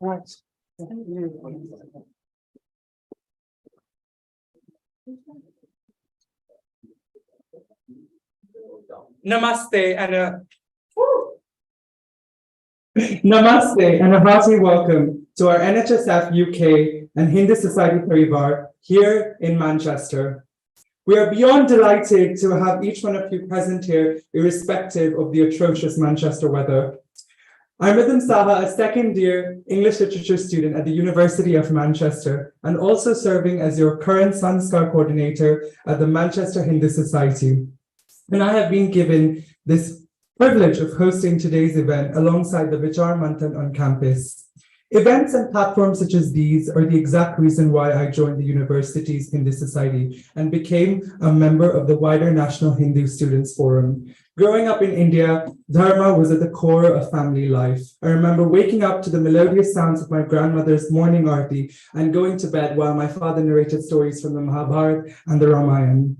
Right. Namaste Namaste and a hearty welcome to our NHSF UK and Hindu Society Parivar here in Manchester. We are beyond delighted to have each one of you present here, irrespective of the atrocious Manchester weather. I'm Ridham Saha, a second-year English literature student at the University of Manchester, and also serving as your current Sanskar coordinator at the Manchester Hindu Society. And I have been given this privilege of hosting today's event alongside the Vichaar Manthan on campus. Events and platforms such as these are the exact reason why I joined the university's Hindu Society and became a member of the wider National Hindu Students Forum. Growing up in India, Dharma was at the core of family life. I remember waking up to the melodious sounds of my grandmother's morning aarti and going to bed while my father narrated stories from the Mahabharata and the Ramayana.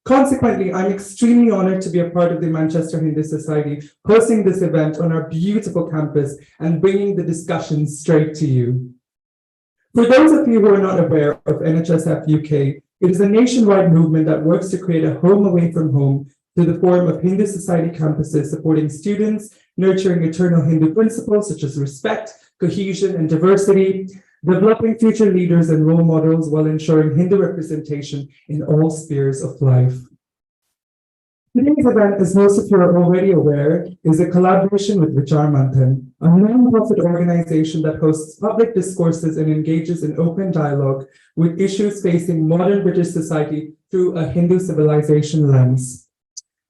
Consequently, I'm extremely honored to be a part of the Manchester Hindu Society, hosting this event on our beautiful campus and bringing the discussion straight to you. For those of you who are not aware of NHSF UK, it is a nationwide movement that works to create a home away from home through the form of Hindu Society campuses supporting students, nurturing eternal Hindu principles such as respect, cohesion, and diversity, developing future leaders and role models while ensuring Hindu representation in all spheres of life. Today's event, as most of you are already aware, is a collaboration with Vichaar Manthan, a non-profit organization that hosts public discourses and engages in open dialogue with issues facing modern British society through a Hindu civilization lens.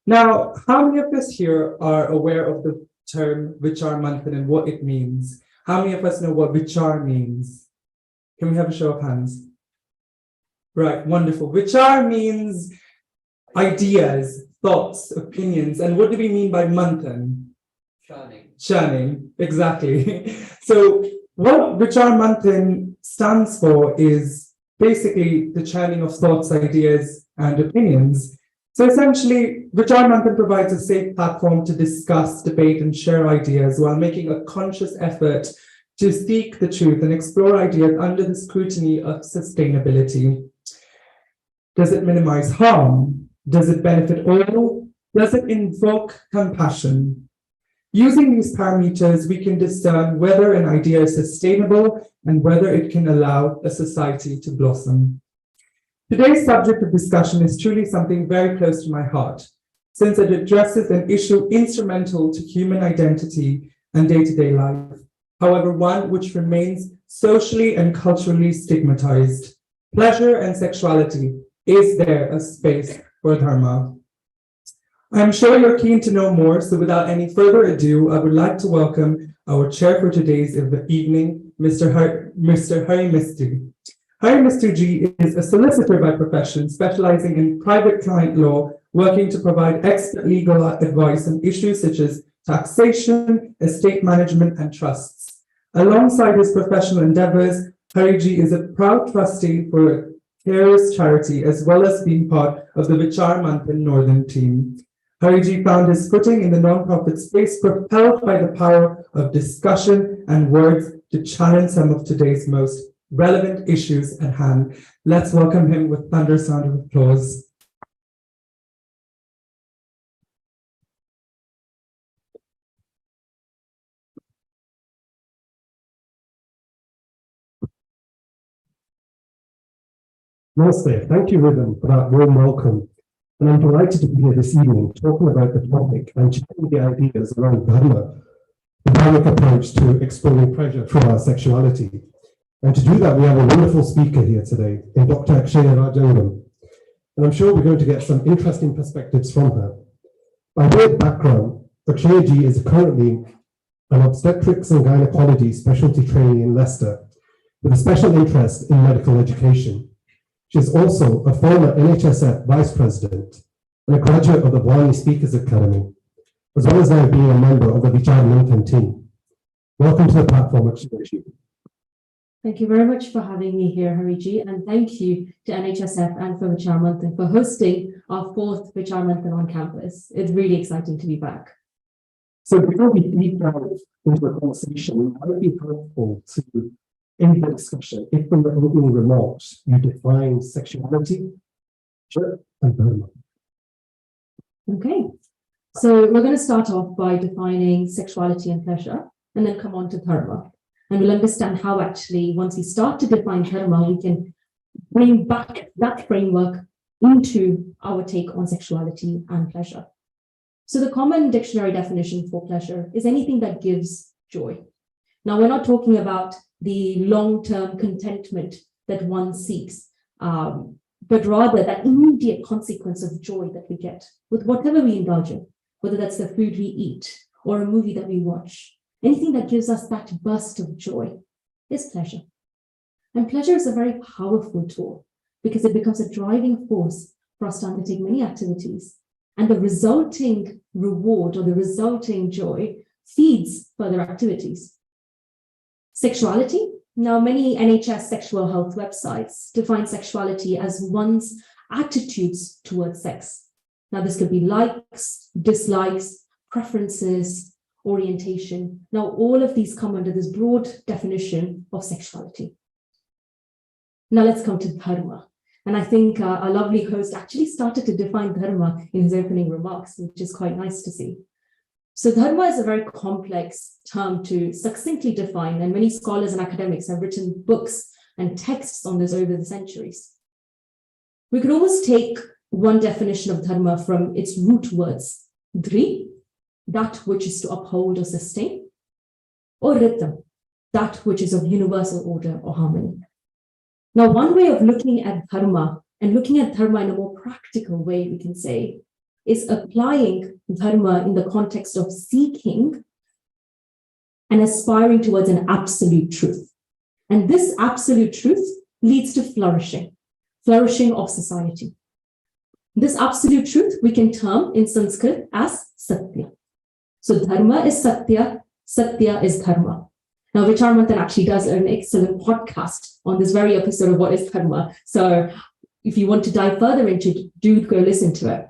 Now, how many of us here are aware of the term Vichaar Manthan and what it means? How many of us know what Vichar means? Can we have a show of hands? Right, wonderful. Vichar means ideas, thoughts, opinions. And what do we mean by Manthan? Churning, exactly. So what Vichaar Manthan stands for is basically the churning of thoughts, ideas, and opinions. So essentially, Vichaar Manthan provides a safe platform to discuss, debate, and share ideas while making a conscious effort to seek the truth and explore ideas under the scrutiny of sustainability. Does it minimize harm? Does it benefit all? Does it invoke compassion? Using these parameters, we can discern whether an idea is sustainable and whether it can allow a society to blossom. Today's subject of discussion is truly something very close to my heart, since it addresses an issue instrumental to human identity and day-to-day life, however, one which remains socially and culturally stigmatized. Pleasure and sexuality. Is there a space for Dharma? I'm sure you're keen to know more, so without any further ado, I would like to welcome our chair for today's evening, Mr. Hari Mistry. Hari Mistry is a solicitor by profession, specializing in private client law, working to provide expert legal advice on issues such as taxation, estate management, and trusts. Alongside his professional endeavors, Hari is a proud trustee for Carers Charity, as well as being part of the Vichaar Manthan Northern team. Hari found his footing in the non-profit space, propelled by the power of discussion and words to challenge some of today's most relevant issues at hand. Let's welcome him with thunderous sound of applause. Namaste. Thank you, Ridham, for that warm welcome. And I'm delighted to be here this evening talking about the topic and sharing the ideas around Dharma, the Dharmic approach to exploring pleasure through our sexuality. And to do that, we have a wonderful speaker here today, in Dr. Akshaya Rajangam. And I'm sure we're going to get some interesting perspectives from her. By way of background, Akshaya is currently an obstetrics and gynecology specialty trainee in Leicester, with a special interest in medical education. She is also a former NHSF Vice President and a graduate of the Bwani Speakers Academy, as well as now being a member of the Vichaar Manthan team. Welcome to the platform, Akshaya. Thank you very much for having me here, Hari, and thank you to NHSF and for Vichaar Manthan for hosting our fourth Vichaar Manthan on campus. It's really exciting to be back. So before we deep dive into the conversation, it might be helpful to, in the discussion, if from the opening remarks, you define sexuality, pleasure, and Dharma. Okay, so we're going to start off by defining sexuality and pleasure, and then come on to Dharma. And we'll understand how actually, once we start to define Dharma, we can bring back that framework into our take on sexuality and pleasure. So the common dictionary definition for pleasure is anything that gives joy. Now, we're not talking about the long-term contentment that one seeks, but rather that immediate consequence of joy that we get with whatever we indulge in, whether that's the food we eat or a movie that we watch. Anything that gives us that burst of joy is pleasure. And pleasure is a very powerful tool because it becomes a driving force for us to undertake many activities. And the resulting reward or the resulting joy feeds further activities. Sexuality. Now, many NHS sexual health websites define sexuality as one's attitudes towards sex. Now, this could be likes, dislikes, preferences, orientation. Now, all of these come under this broad definition of sexuality. Now, let's come to Dharma. And I think our lovely host actually started to define Dharma in his opening remarks, which is quite nice to see. So Dharma is a very complex term to succinctly define, and many scholars and academics have written books and texts on this over the centuries. We could almost take one definition of Dharma from its root words, Dri, that which is to uphold or sustain, or Rhythm, that which is of universal order or harmony. Now, one way of looking at Dharma, and looking at Dharma in a more practical way, we can say, is applying Dharma in the context of seeking and aspiring towards an absolute truth. And this absolute truth leads to flourishing of society. This absolute truth we can term in Sanskrit as Satya. So Dharma is Satya, Satya is Dharma. Now, Vichaar Manthan actually does an excellent podcast on this very episode of what is Dharma. So if you want to dive further into it, do go listen to it.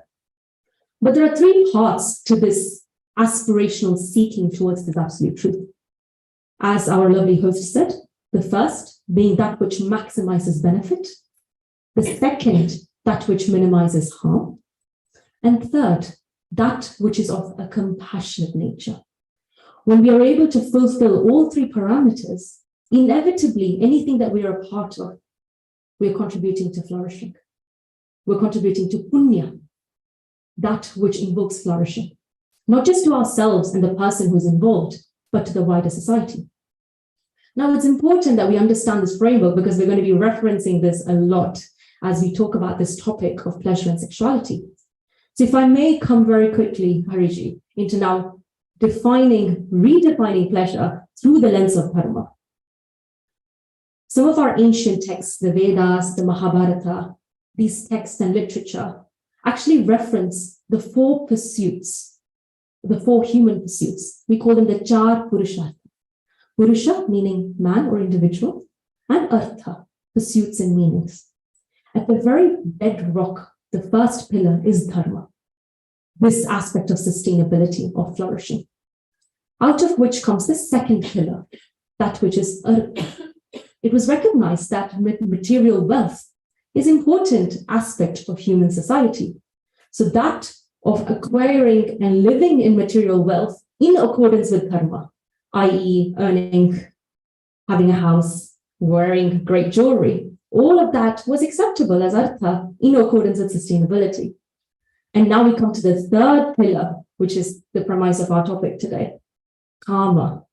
But there are three parts to this aspirational seeking towards this absolute truth. As our lovely host said, the first being that which maximizes benefit, the second, that which minimizes harm, and third, that which is of a compassionate nature. When we are able to fulfill all three parameters, inevitably anything that we are a part of, we are contributing to flourishing. We're contributing to punya, that which invokes flourishing, not just to ourselves and the person who's involved, but to the wider society. Now, it's important that we understand this framework because we're going to be referencing this a lot as we talk about this topic of pleasure and sexuality. So if I may come very quickly, Hariji, into now redefining pleasure through the lens of Dharma. Some of our ancient texts, the Vedas, the Mahabharata, these texts and literature actually reference the four pursuits, the four human pursuits. We call them the Char Purushartha. Purusha meaning man or individual, and Artha, pursuits and meanings. At the very bedrock, the first pillar is Dharma, this aspect of sustainability, of flourishing, out of which comes the second pillar, that which is Artha. It was recognized that material wealth is an important aspect of human society. So that of acquiring and living in material wealth in accordance with Dharma, i.e. earning, having a house, wearing great jewelry, all of that was acceptable as Artha in accordance with sustainability. And now we come to the third pillar, which is the premise of our topic today, Kama.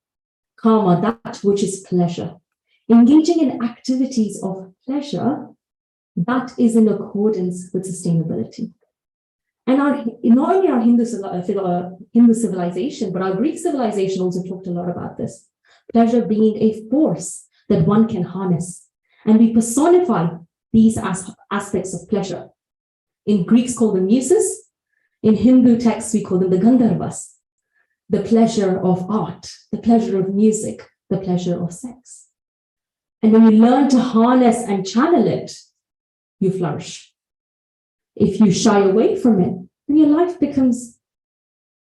Kama, that which is pleasure. Engaging in activities of pleasure, that is in accordance with sustainability. And not only our Hindu civilization, but our Greek civilization also talked a lot about this. Pleasure being a force that one can harness. And we personify these aspects of pleasure. In Greeks, call them muses. In Hindu texts, we call them the Gandharvas. The pleasure of art, the pleasure of music, the pleasure of sex. And when you learn to harness and channel it, you flourish. If you shy away from it, then your life becomes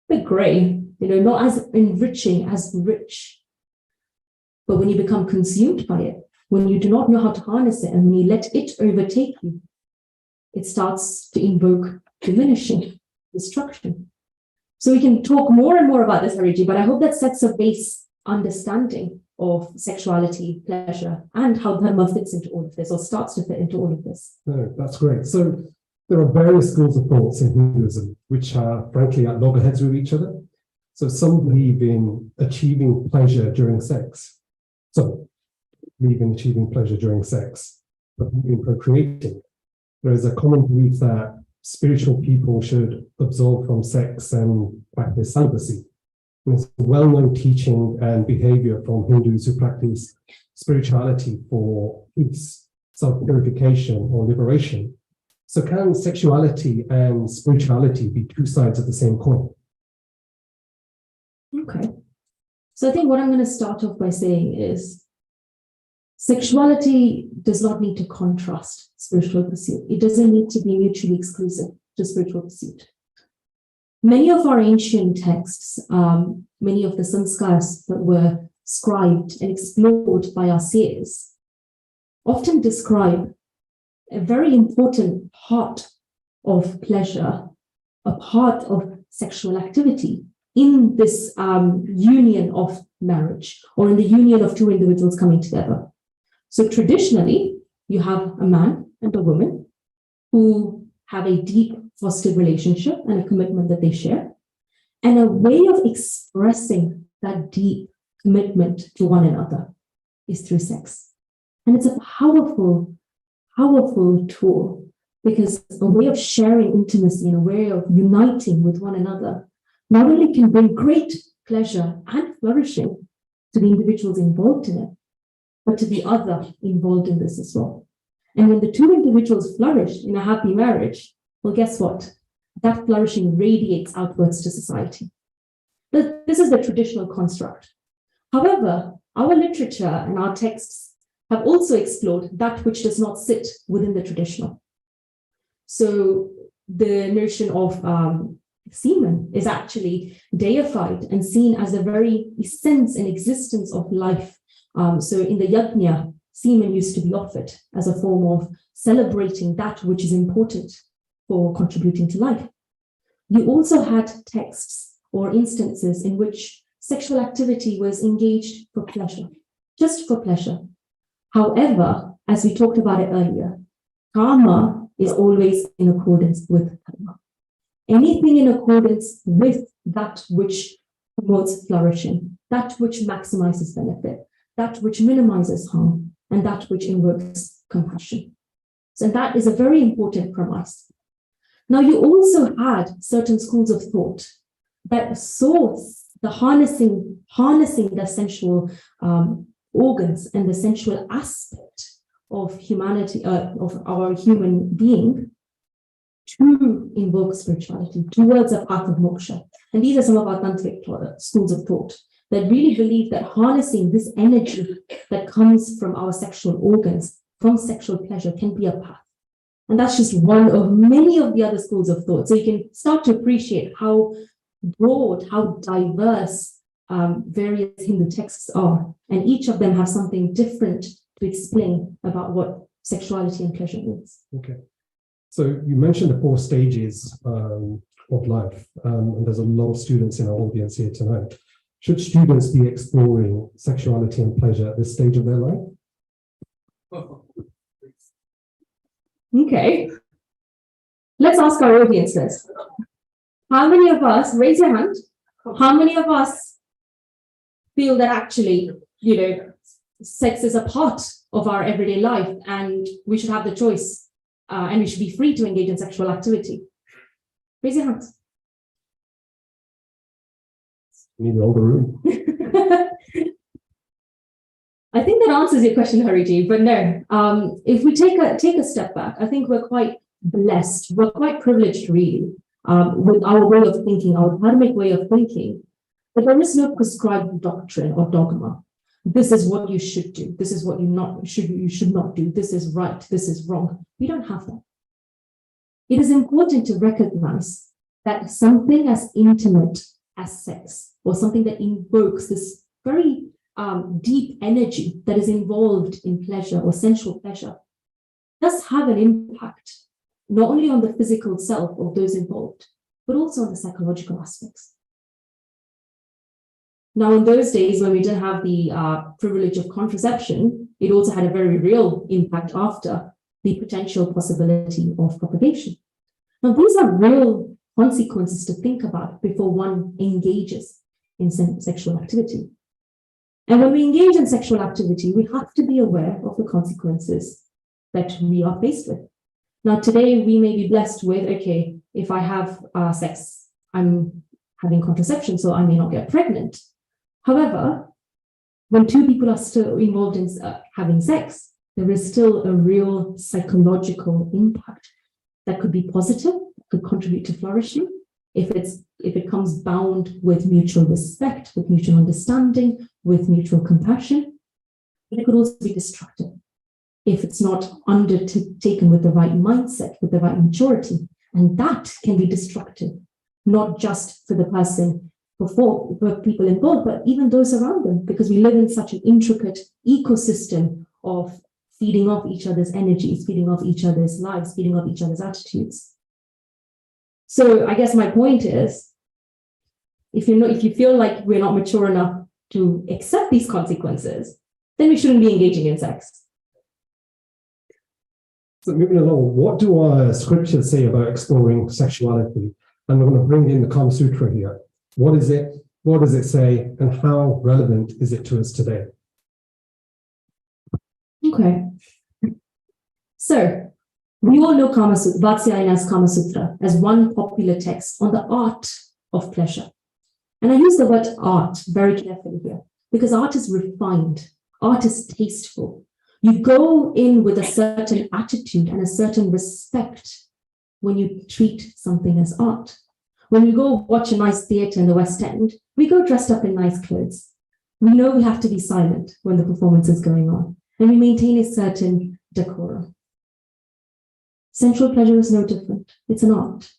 a bit gray, not as enriching, as rich. But when you become consumed by it, when you do not know how to harness it, and when you let it overtake you, it starts to invoke diminishing, destruction. So we can talk more and more about this, Hariji, but I hope that sets a base understanding of sexuality, pleasure, and how Dharma fits into all of this, or starts to fit into all of this. No, that's great. So there are various schools of thoughts in Hinduism, which are frankly at loggerheads with each other. So some believe in achieving pleasure during sex. So believe in achieving pleasure during sex, but in procreating. There is a common belief that spiritual people should absolve from sex and practice celibacy. And it's a well-known teaching and behavior from Hindus who practice spirituality for peace, self-purification, or liberation. So can sexuality and spirituality be two sides of the same coin? Okay. So I think what I'm going to start off by saying is sexuality does not need to contrast spiritual pursuit. It doesn't need to be mutually exclusive to spiritual pursuit. Many of our ancient texts, many of the sanskars that were scribed and explored by our seers, often describe a very important part of pleasure, a part of sexual activity in this union of marriage, or in the union of two individuals coming together. So traditionally, you have a man and a woman who have a deep fostered relationship and a commitment that they share. And a way of expressing that deep commitment to one another is through sex. And it's a powerful, powerful tool, because a way of sharing intimacy and a way of uniting with one another not only can bring great pleasure and flourishing to the individuals involved in it, but to the other involved in this as well. And when the two individuals flourish in a happy marriage, well, guess what? That flourishing radiates outwards to society. This is the traditional construct. However, our literature and our texts have also explored that which does not sit within the traditional. So the notion of semen is actually deified and seen as the very essence and existence of life. So in the yajna, semen used to be offered as a form of celebrating that which is important for contributing to life. You also had texts or instances in which sexual activity was engaged for pleasure, just for pleasure. However, as we talked about it earlier, karma is always in accordance with dharma. Anything in accordance with that which promotes flourishing, that which maximizes benefit, that which minimizes harm, and that which invokes compassion. So that is a very important premise. Now, you also had certain schools of thought that saw the harnessing the sensual organs and the sensual aspect of humanity, of our human being, to invoke spirituality towards a path of moksha. And these are some of our tantric schools of thought that really believe that harnessing this energy that comes from our sexual organs, from sexual pleasure, can be a path. And that's just one of many of the other schools of thought. So you can start to appreciate how broad, how diverse various Hindu texts are. And each of them have something different to explain about what sexuality and pleasure means. Okay. So you mentioned the 4 stages of life, and there's a lot of students in our audience here tonight. Should students be exploring sexuality and pleasure at this stage of their life? Okay. Let's ask our audience this. How many of us, raise your hand, how many of us feel that actually, sex is a part of our everyday life and we should have the choice and we should be free to engage in sexual activity? Raise your hands. Need all the room. I think that answers your question, Hariji, but no. If we take a step back, I think we're quite blessed, we're quite privileged really, with our way of thinking, our dharmic way of thinking, that there is no prescribed doctrine or dogma. This is what you should do. This is what you should not do. This is right. This is wrong. We don't have that. It is important to recognize that something as intimate as sex, or something that invokes this very deep energy that is involved in pleasure or sensual pleasure, does have an impact, not only on the physical self of those involved, but also on the psychological aspects. Now, in those days, when we didn't have the privilege of contraception, it also had a very real impact after the potential possibility of propagation. Now, these are real consequences to think about before one engages in sexual activity. And when we engage in sexual activity, we have to be aware of the consequences that we are faced with. Now, today, we may be blessed with, okay, if I have sex, I'm having contraception, so I may not get pregnant. However, when two people are still involved in having sex, there is still a real psychological impact that could be positive, could contribute to flourishing, if it comes bound with mutual respect, with mutual understanding, with mutual compassion. But it could also be destructive if it's not undertaken with the right mindset, with the right maturity. And that can be destructive, not just for the person, for people involved, but even those around them, because we live in such an intricate ecosystem of feeding off each other's energies, feeding off each other's lives, feeding off each other's attitudes. So I guess my point is, if you feel like we're not mature enough to accept these consequences, then we shouldn't be engaging in sex. So moving along, what do our scriptures say about exploring sexuality? And we're going to bring in the Kama Sutra here. What is it? What does it say? And how relevant is it to us today? Okay. So we all know Kama Sutra, Vatsyayana's Kama Sutra, as one popular text on the art of pleasure. And I use the word art very carefully here, because art is refined, art is tasteful. You go in with a certain attitude and a certain respect when you treat something as art. When we go watch a nice theatre in the West End, we go dressed up in nice clothes. We know we have to be silent when the performance is going on, and we maintain a certain decorum. Sensual pleasure is no different. It's an art.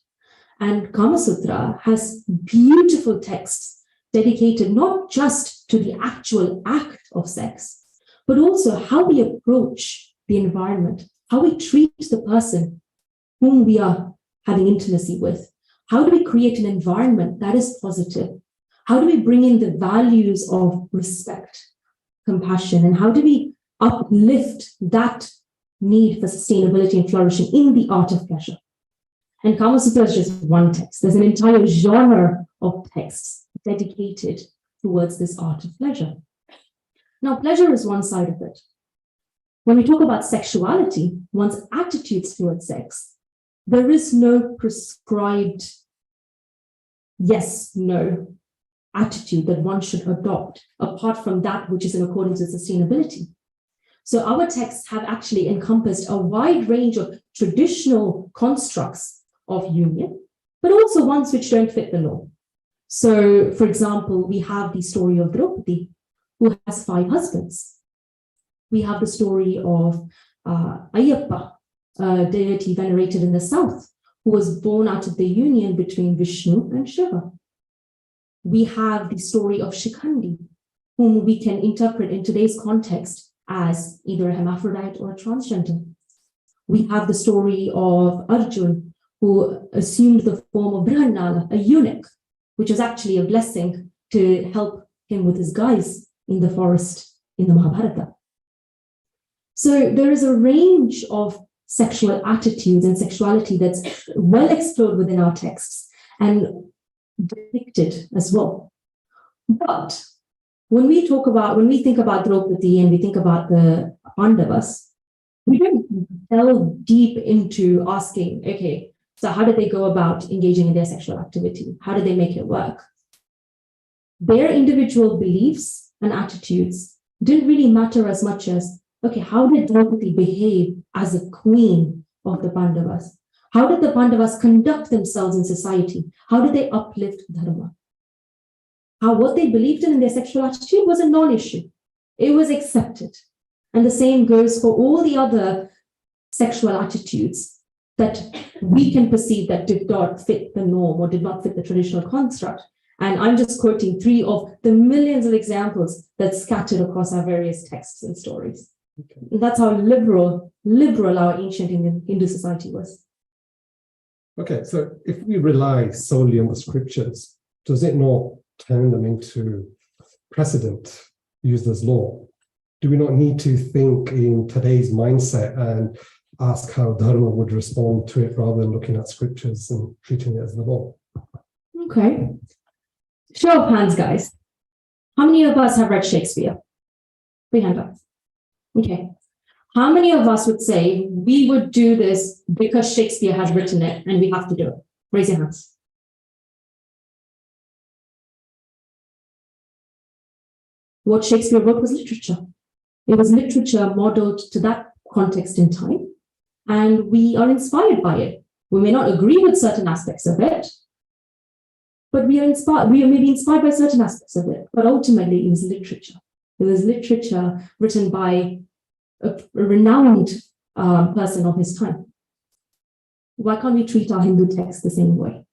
And Kama Sutra has beautiful texts dedicated not just to the actual act of sex, but also how we approach the environment, how we treat the person whom we are having intimacy with. How do we create an environment that is positive? How do we bring in the values of respect, compassion, and how do we uplift that need for sustainability and flourishing in the art of pleasure? And Kama Sutra is just one text. There's an entire genre of texts dedicated towards this art of pleasure. Now, pleasure is one side of it. When we talk about sexuality, one's attitudes towards sex, there is no prescribed yes, no attitude that one should adopt, apart from that which is in accordance with sustainability. So our texts have actually encompassed a wide range of traditional constructs of union, but also ones which don't fit the norm. So, for example, we have the story of Draupadi, who has 5 husbands. We have the story of Ayyappa, a deity venerated in the south, who was born out of the union between Vishnu and Shiva. We have the story of Shikhandi, whom we can interpret in today's context as either a hermaphrodite or a transgender. We have the story of Arjun, who assumed the form of Brihannala, a eunuch, which was actually a blessing to help him with his guys in the forest in the Mahabharata. So there is a range of sexual attitudes and sexuality that's well explored within our texts and depicted as well. But when we think about Draupadi and we think about the Pandavas, we don't delve deep into asking, okay, so how did they go about engaging in their sexual activity? How did they make it work? Their individual beliefs and attitudes didn't really matter as much as, okay, how did Draupadi behave as a queen of the Pandavas? How did the Pandavas conduct themselves in society? How did they uplift Dharma? What they believed in their sexual attitude was a non-issue. It was accepted. And the same goes for all the other sexual attitudes that we can perceive that did not fit the norm or did not fit the traditional construct. And I'm just quoting 3 of the millions of examples that's scattered across our various texts and stories. Okay. And that's how liberal our ancient Hindu society was. Okay, so if we rely solely on the scriptures, does it not turn them into precedent used as law? Do we not need to think in today's mindset and ask how Dharma would respond to it rather than looking at scriptures and treating it as the law? Okay. Show of hands, guys. How many of us have read Shakespeare? Big hand up. Okay. How many of us would say we would do this because Shakespeare has written it and we have to do it? Raise your hands. What Shakespeare wrote was literature. It was literature modeled to that context in time, and we are inspired by it. We may not agree with certain aspects of it, but we are inspired. We may be inspired by certain aspects of it, but ultimately it was literature. It was literature written by a renowned person of his time. Why can't we treat our Hindu texts the same way?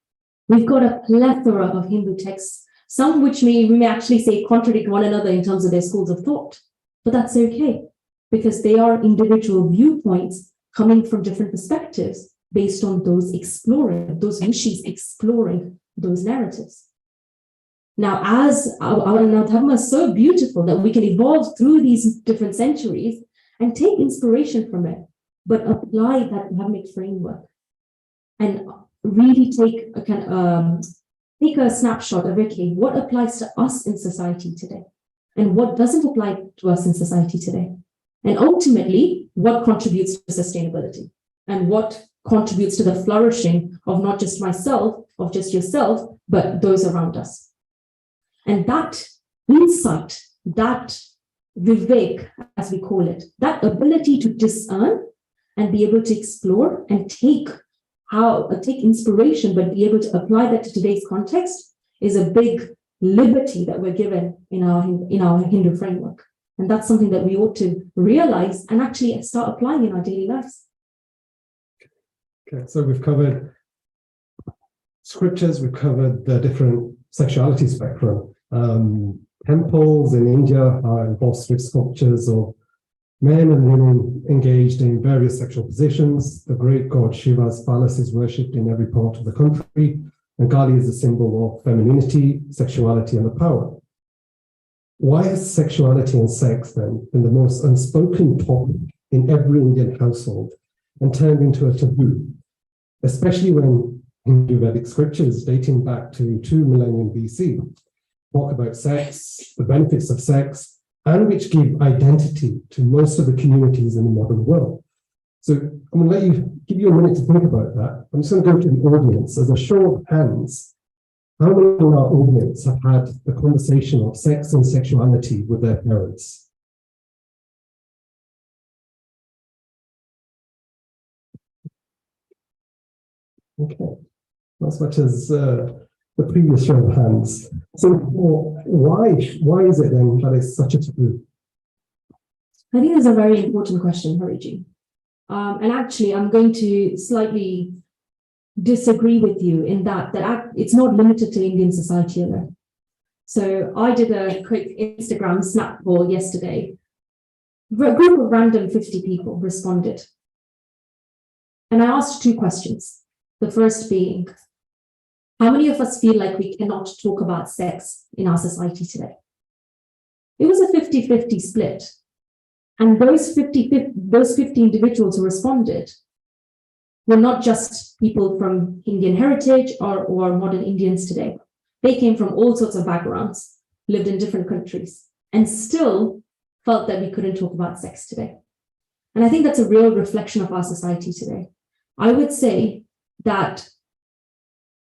We've got a plethora of Hindu texts, some which we may actually say contradict one another in terms of their schools of thought, but that's okay, because they are individual viewpoints coming from different perspectives based on those rishis exploring those narratives. Now, as our Dharma is so beautiful that we can evolve through these different centuries and take inspiration from it, but apply that Dharmic framework and really take a snapshot of, okay, what applies to us in society today and what doesn't apply to us in society today, and ultimately what contributes to sustainability and what contributes to the flourishing of not just myself, of just yourself, but those around us. And that insight, that vivek, as we call it, that ability to discern and be able to explore and take inspiration, but be able to apply that to today's context is a big liberty that we're given in our Hindu framework. And that's something that we ought to realize and actually start applying in our daily lives. Okay, so we've covered scriptures, we've covered the different sexuality spectrum. Temples in India are embossed with sculptures of men and women engaged in various sexual positions. The great god Shiva's phallus is worshipped in every part of the country, and Kali is a symbol of femininity, sexuality, and the power. Why has sexuality and sex then been the most unspoken topic in every Indian household and turned into a taboo, especially when Hindu Vedic scriptures dating back to 2 millennium BC talk about sex, the benefits of sex, and which give identity to most of the communities in the modern world? So I'm going to give you a minute to think about that. I'm just going to go to the audience. As a show of hands, how many of our audience have had the conversation of sex and sexuality with their parents? Okay, not as much as the previous show of hands. So why is it then that it's such a taboo? I think that's a very important question, Hariji. And actually, I'm going to slightly disagree with you in that it's not limited to Indian society alone. So I did a quick Instagram snap poll yesterday. A group of random 50 people responded. And I asked 2 questions. The first being, how many of us feel like we cannot talk about sex in our society today? It was a 50-50 split. And those 50 individuals who responded were not just people from Indian heritage or modern Indians today. They came from all sorts of backgrounds, lived in different countries, and still felt that we couldn't talk about sex today. And I think that's a real reflection of our society today. I would say that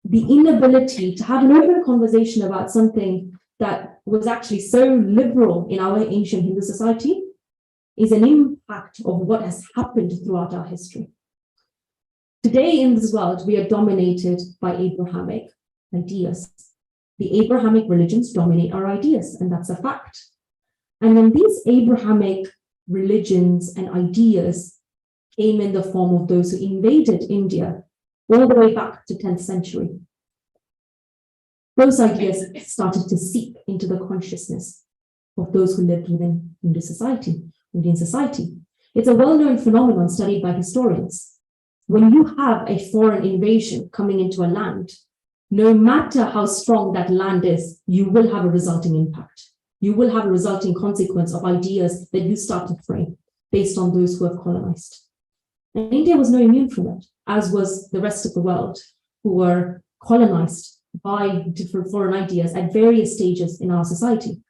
the inability to have an open conversation about something that was actually so liberal in our ancient Hindu society is an impact of what has happened throughout our history. Today in this world, we are dominated by Abrahamic ideas. The Abrahamic religions dominate our ideas, and that's a fact. And when these Abrahamic religions and ideas came in the form of those who invaded India all the way back to 10th century, those ideas started to seep into the consciousness of those who lived within Indian society. It's a well-known phenomenon studied by historians. When you have a foreign invasion coming into a land, no matter how strong that land is, you will have a resulting impact. You will have a resulting consequence of ideas that you start to frame based on those who have colonized. And India was no immune from it, as was the rest of the world, who were colonized by different foreign ideas at various stages in our society.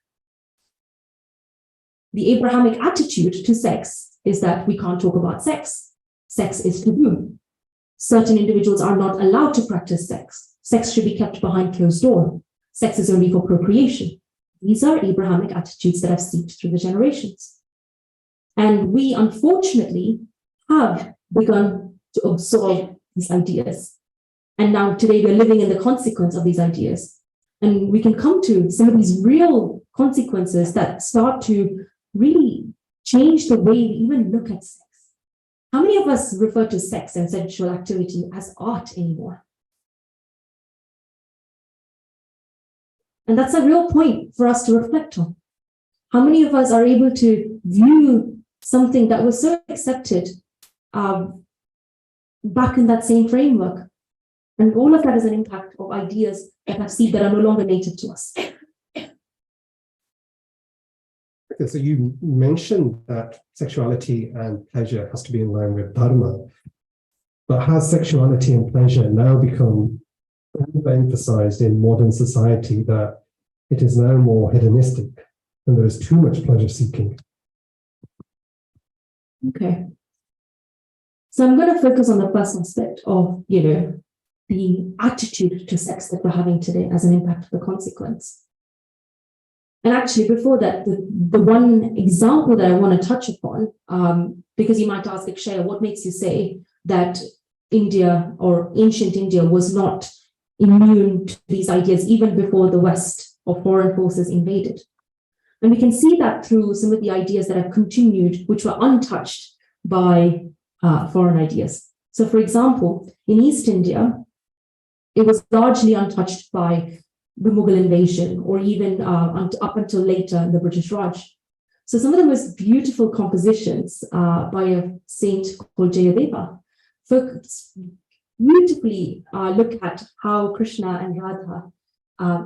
The Abrahamic attitude to sex is that we can't talk about sex. Sex is taboo. Certain individuals are not allowed to practice sex. Sex should be kept behind closed door. Sex is only for procreation. These are Abrahamic attitudes that have seeped through the generations. And we, unfortunately, have begun to absorb these ideas. And now today we're living in the consequence of these ideas. And we can come to some of these real consequences that start to really change the way we even look at sex. How many of us refer to sex and sexual activity as art anymore? And that's a real point for us to reflect on. How many of us are able to view something that was so accepted back in that same framework? And all of that is an impact of ideas that have seeped that are no longer native to us. Okay, so you mentioned that sexuality and pleasure has to be in line with Dharma, but has sexuality and pleasure now become overemphasized in modern society that it is now more hedonistic and there is too much pleasure seeking? Okay. So I'm going to focus on the first aspect of, the attitude to sex that we're having today as an impact of the consequence. And actually, before that, the one example that I want to touch upon, because you might ask, Vichaar, what makes you say that India or ancient India was not immune to these ideas even before the West or foreign forces invaded? And we can see that through some of the ideas that have continued, which were untouched by foreign ideas. So, for example, in East India, it was largely untouched by the Mughal invasion, or even up until later in the British Raj. So some of the most beautiful compositions by a saint called Jayadeva beautifully look at how Krishna and Radha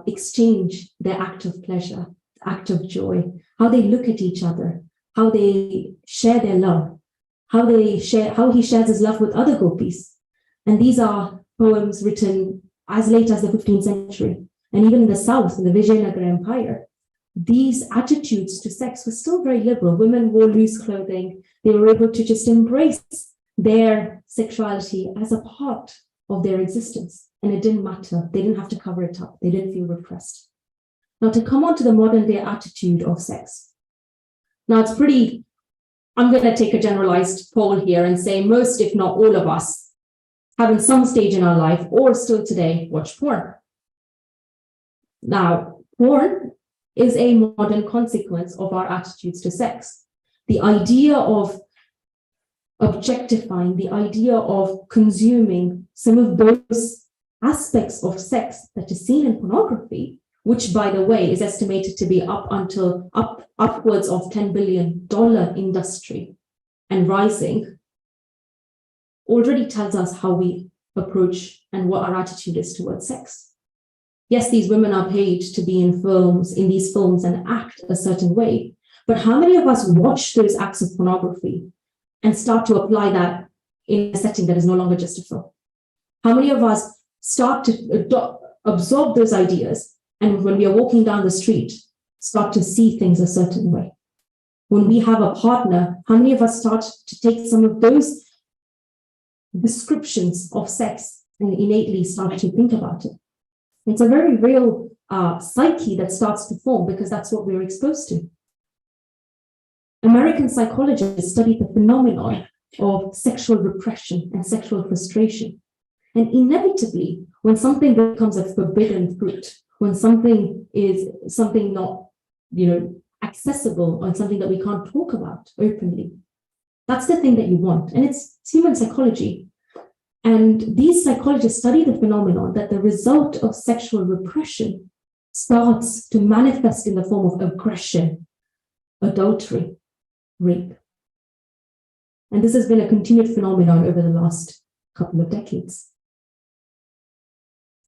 exchange their act of pleasure, act of joy, how they look at each other, how they share their love, how he shares his love with other gopis. And these are poems written as late as the 15th century. And even in the South, in the Vijayanagara Empire, these attitudes to sex were still very liberal. Women wore loose clothing. They were able to just embrace their sexuality as a part of their existence. And it didn't matter. They didn't have to cover it up. They didn't feel repressed. Now, to come on to the modern day attitude of sex. Now, I'm going to take a generalized poll here and say most, if not all of us, have in some stage in our life or still today watch porn. Now, porn is a modern consequence of our attitudes to sex. The idea of objectifying, the idea of consuming some of those aspects of sex that is seen in pornography, which, by the way, is estimated to be upwards of $10 billion industry and rising, already tells us how we approach and what our attitude is towards sex. Yes, these women are paid to be in these films and act a certain way, but how many of us watch those acts of pornography and start to apply that in a setting that is no longer just a film? How many of us start to absorb those ideas, and when we are walking down the street, start to see things a certain way? When we have a partner, how many of us start to take some of those descriptions of sex and innately start to think about it? It's a very real psyche that starts to form because that's what we're exposed to. American psychologists studied the phenomenon of sexual repression and sexual frustration. And inevitably, when something becomes a forbidden fruit, when something is something not, accessible, or something that we can't talk about openly, that's the thing that you want. And it's human psychology. And these psychologists study the phenomenon that the result of sexual repression starts to manifest in the form of aggression, adultery, rape. And this has been a continued phenomenon over the last couple of decades.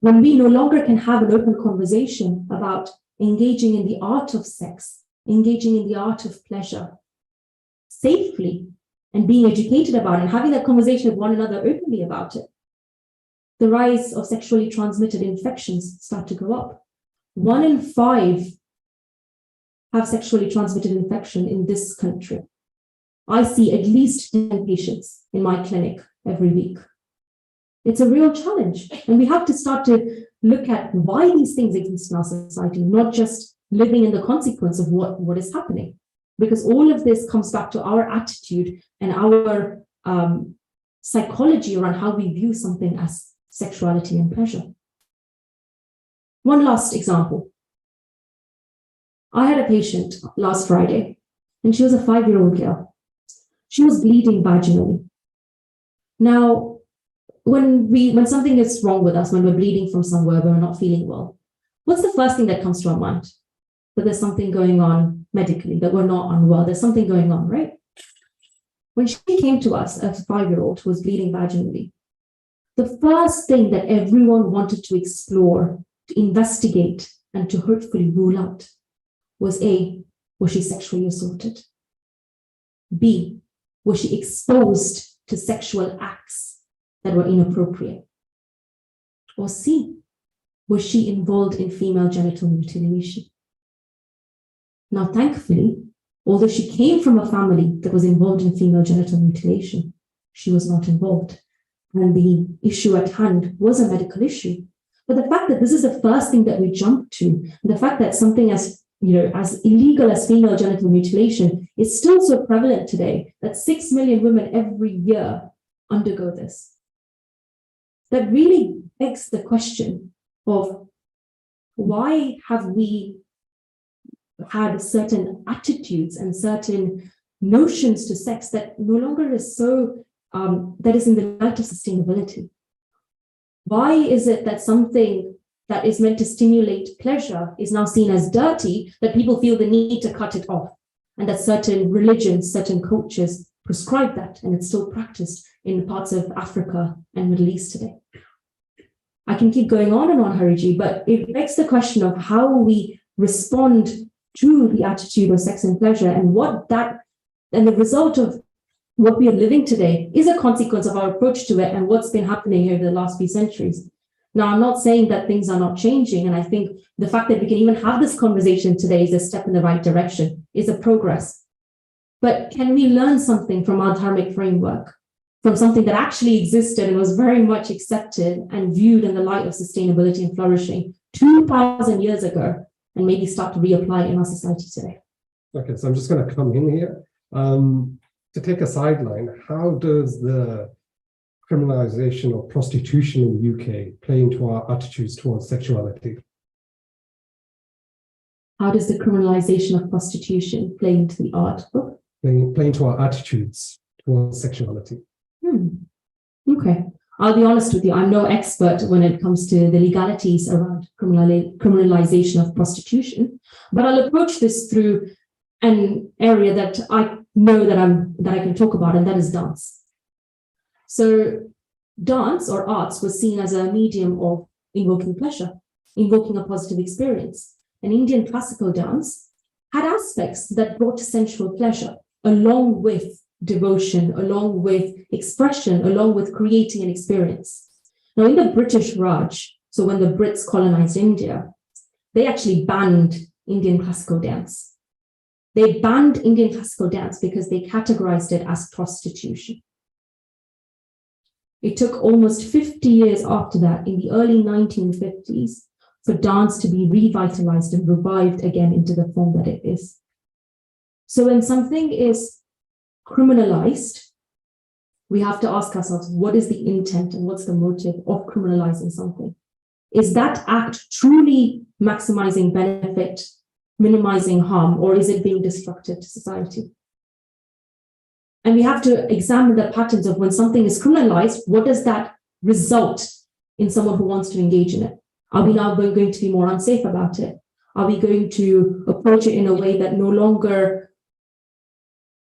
When we no longer can have an open conversation about engaging in the art of sex, engaging in the art of pleasure safely, and being educated about it, and having that conversation with one another openly about it, the rise of sexually transmitted infections start to go up. 1 in 5 have sexually transmitted infection in this country. I see at least 10 patients in my clinic every week. It's a real challenge, and we have to start to look at why these things exist in our society, not just living in the consequence of what is happening. Because all of this comes back to our attitude and our psychology around how we view something as sexuality and pleasure. One last example. I had a patient last Friday, and she was a 5-year-old girl. She was bleeding vaginally. Now, when something is wrong with us, when we're bleeding from somewhere, when we're not feeling well, what's the first thing that comes to our mind? That there's something going on medically, that we're not unwell, there's something going on, right? When she came to us, a 5-year-old who was bleeding vaginally, the first thing that everyone wanted to explore, to investigate, and to hopefully rule out was A, was she sexually assaulted? B, was she exposed to sexual acts that were inappropriate? Or C, was she involved in female genital mutilation? Now, thankfully, although she came from a family that was involved in female genital mutilation, she was not involved. And the issue at hand was a medical issue. But the fact that this is the first thing that we jump to, the fact that something as illegal as female genital mutilation is still so prevalent today, that 6 million women every year undergo this, that really begs the question of why have we had certain attitudes and certain notions to sex that no longer is so, that is in the light of sustainability? Why is it that something that is meant to stimulate pleasure is now seen as dirty, that people feel the need to cut it off, and that certain religions, certain cultures prescribe that, and it's still practiced in parts of Africa and Middle East today? I can keep going on and on, Hariji, but it begs the question of how we respond to the attitude of sex and pleasure, and the result of what we are living today is a consequence of our approach to it and what's been happening over the last few centuries. Now, I'm not saying that things are not changing, and I think the fact that we can even have this conversation today is a step in the right direction, is a progress. But can we learn something from our Dharmic framework, from something that actually existed and was very much accepted and viewed in the light of sustainability and flourishing 2,000 years ago, and maybe start to reapply it in our society today? Okay, so I'm just going to come in here. To take a sideline, how does the criminalization of prostitution in the UK play into our attitudes towards sexuality? How does the criminalization of prostitution play into the art book? Play into our attitudes towards sexuality? Okay. I'll be honest with you, I'm no expert when it comes to the legalities around criminalization of prostitution, but I'll approach this through an area that I know that I can talk about, and that is dance. So dance or arts was seen as a medium of invoking pleasure, invoking a positive experience. And Indian classical dance had aspects that brought sensual pleasure, along with devotion, along with expression, along with creating an experience. Now, in the British Raj, so when the Brits colonized India, they actually banned Indian classical dance. They banned Indian classical dance because they categorized it as prostitution. It took almost 50 years after that, in the early 1950s, for dance to be revitalized and revived again into the form that it is. So when something is criminalized, we have to ask ourselves, what is the intent and what's the motive of criminalizing something? Is that act truly maximizing benefit, minimizing harm, or is it being destructive to society? And we have to examine the patterns of when something is criminalized, what does that result in someone who wants to engage in it? Are we now going to be more unsafe about it? Are we going to approach it in a way that no longer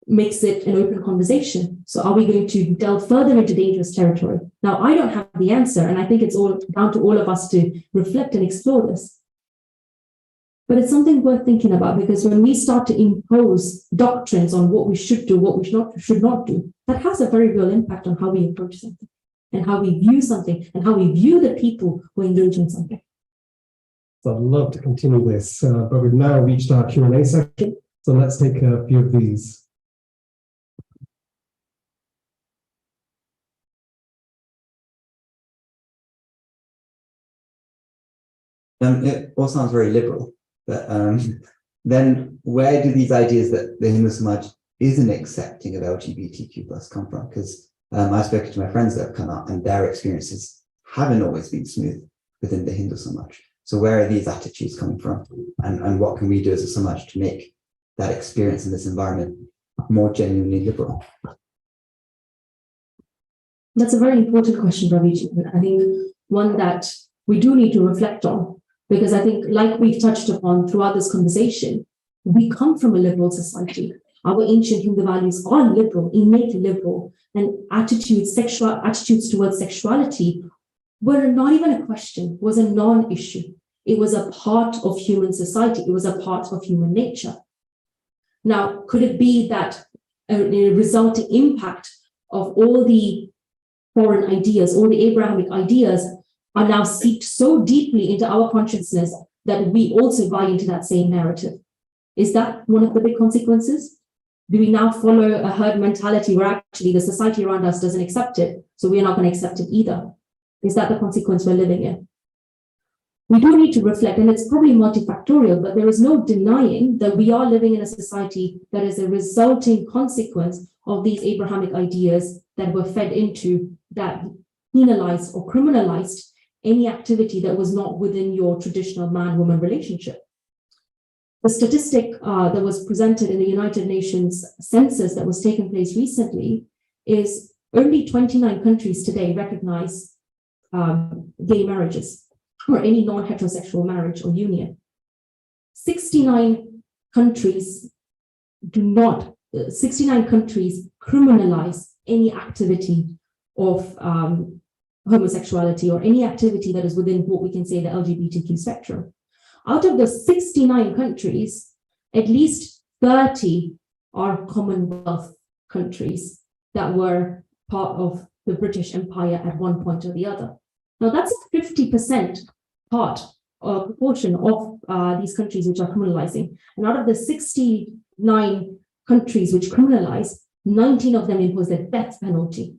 makes it an open conversation? So are we going to delve further into dangerous territory? Now, I don't have the answer, and I think it's all down to all of us to reflect and explore this. But it's something worth thinking about, because when we start to impose doctrines on what we should do, what we should not do, that has a very real impact on how we approach something and how we view something and how we view the people who engage in something. So I'd love to continue this, but we've now reached our Q&A section. So let's take a few of these. It all sounds very liberal, but then where do these ideas that the Hindu Samaj isn't accepting of LGBTQ plus come from? Because I've spoken to my friends that have come out and their experiences haven't always been smooth within the Hindu Samaj. So where are these attitudes coming from? And what can we do as a Samaj to make that experience in this environment more genuinely liberal? That's a very important question, Ravi. I think one that we do need to reflect on, because I think, like we've touched upon throughout this conversation, we come from a liberal society. Our ancient Hindu values are liberal, innately liberal, and attitudes towards sexuality were not even a question, was a non-issue. It was a part of human society. It was a part of human nature. Now, could it be that a resulting impact of all the foreign ideas, all the Abrahamic ideas are now seeped so deeply into our consciousness that we also buy into that same narrative? Is that one of the big consequences? Do we now follow a herd mentality where actually the society around us doesn't accept it, so we're not going to accept it either? Is that the consequence we're living in? We do need to reflect, and it's probably multifactorial, but there is no denying that we are living in a society that is a resulting consequence of these Abrahamic ideas that were fed into, that penalized or criminalized any activity that was not within your traditional man-woman relationship. The statistic that was presented in the United Nations census that was taking place recently is only 29 countries today recognize gay marriages or any non-heterosexual marriage or union. 69 countries criminalize any activity of homosexuality or any activity that is within what we can say the LGBTQ spectrum. Out of the 69 countries, at least 30 are Commonwealth countries that were part of the British Empire at one point or the other. Now, that's a 50% part or proportion of these countries which are criminalizing. And out of the 69 countries which criminalize, 19 of them impose the death penalty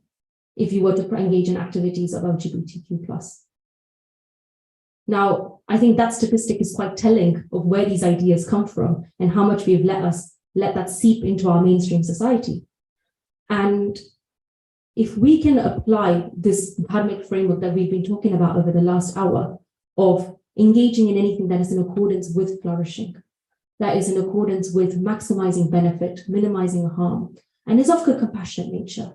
if you were to engage in activities of LGBTQ+. Now, I think that statistic is quite telling of where these ideas come from and how much we've let that seep into our mainstream society. And if we can apply this dharmic framework that we've been talking about over the last hour of engaging in anything that is in accordance with flourishing, that is in accordance with maximizing benefit, minimizing harm, and is of a compassionate nature,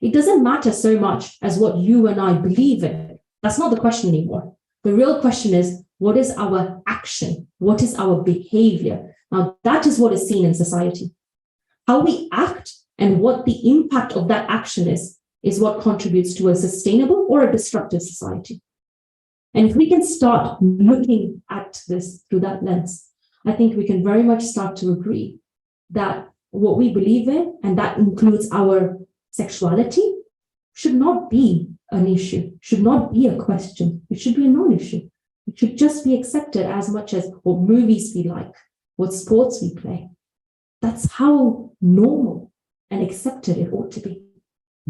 it doesn't matter so much as what you and I believe in. That's not the question anymore. The real question is, what is our action? What is our behavior? Now, that is what is seen in society. How we act and what the impact of that action is what contributes to a sustainable or a destructive society. And if we can start looking at this through that lens, I think we can very much start to agree that what we believe in, and that includes our sexuality, should not be an issue, should not be a question. It should be a non-issue. It should just be accepted as much as what movies we like, what sports we play. That's how normal and accepted it ought to be.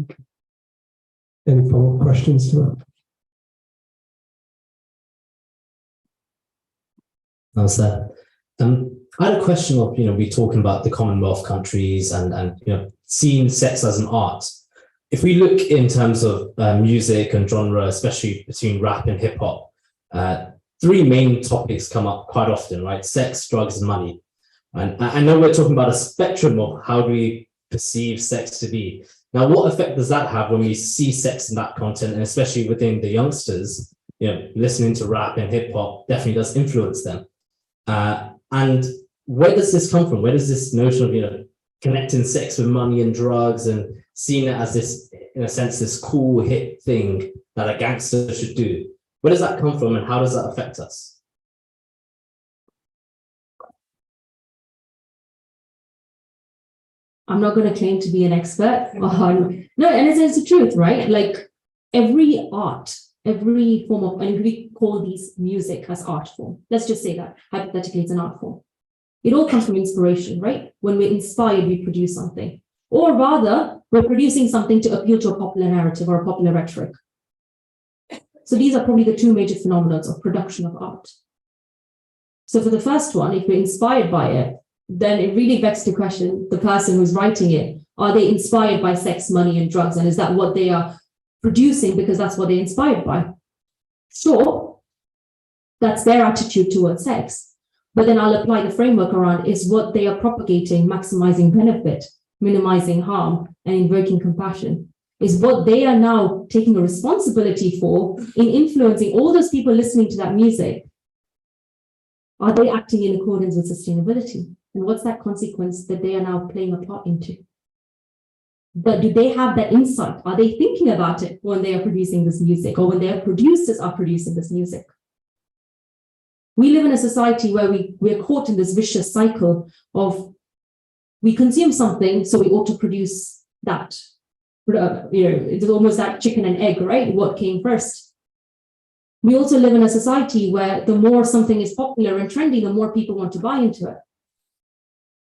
Okay. Any follow-up questions to that? How's that? I had a question of, we're talking about the Commonwealth countries and seeing sex as an art. If we look in terms of music and genre, especially between rap and hip hop, three main topics come up quite often, right? Sex, drugs, and money. And I know we're talking about a spectrum of how do we perceive sex to be, Now, what effect does that have when we see sex in that content, and especially within the youngsters? Listening to rap and hip hop definitely does influence them. And where does this come from? Where does this notion of connecting sex with money and drugs and seeing it as this, in a sense, this cool hip thing that a gangster should do? Where does that come from, and how does that affect us? I'm not going to claim to be an expert on, no, and it's the truth, right? Like every art, every form of, and we call these music as art form. Let's just say that hypothetically it's an art form. It all comes from inspiration, right? When we're inspired, we produce something, or rather we're producing something to appeal to a popular narrative or a popular rhetoric. So these are probably the two major phenomena of production of art. So for the first one, if we're inspired by it, then it really begs to question the person who's writing it. Are they inspired by sex, money, and drugs? And is that what they are producing because that's what they're inspired by? Sure, that's their attitude towards sex. But then I'll apply the framework around is what they are propagating, maximizing benefit, minimizing harm, and invoking compassion. Is what they are now taking a responsibility for in influencing all those people listening to that music. Are they acting in accordance with sustainability? And what's that consequence that they are now playing a part into? But do they have that insight? Are they thinking about it when they are producing this music, or when their producers are producing this music? We live in a society where we're caught in this vicious cycle of we consume something, so we ought to produce that. It's almost like chicken and egg, right? What came first? We also live in a society where the more something is popular and trendy, the more people want to buy into it.